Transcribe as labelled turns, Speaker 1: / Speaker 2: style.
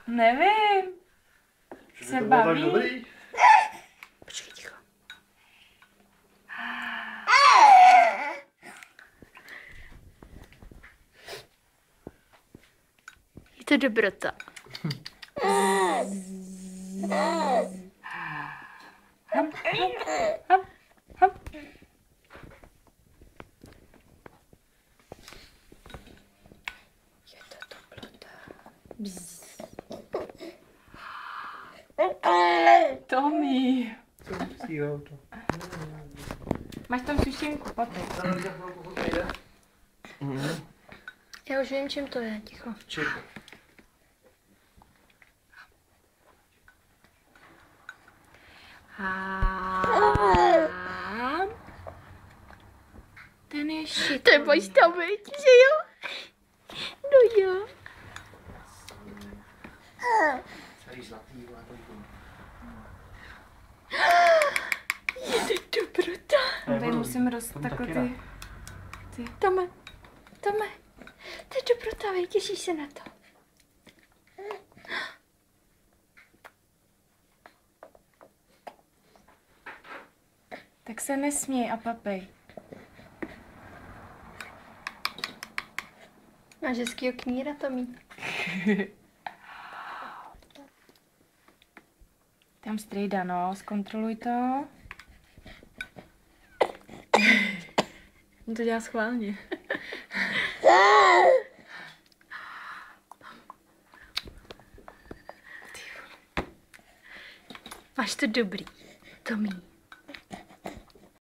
Speaker 1: Nevím. Se
Speaker 2: to bylo
Speaker 1: baví.
Speaker 2: tak dobrý.
Speaker 3: Počkej, ticho. Je to dobrota.
Speaker 1: Hop, hop, hop.
Speaker 3: Je to dobrota.
Speaker 1: Tommy.
Speaker 2: Co stíhal to?
Speaker 1: Máš tam sušenku, papy.
Speaker 3: Já už vím, čím to je, ticho.
Speaker 2: Čip.
Speaker 3: Ten je šikovný. To je postavit, že jo? No jo.
Speaker 2: Celý zlatý,
Speaker 3: Je to dobrota.
Speaker 1: Tady musím takhle ty.
Speaker 3: Tome, to je dobrota, vej, těšíš se na to.
Speaker 1: Tak se nesměj a papej.
Speaker 3: Máš hezkýho kníra, Tomí.
Speaker 1: Tam strejda, no, zkontroluj to.
Speaker 3: On to dělá schválně. Máš to dobrý, Tomí.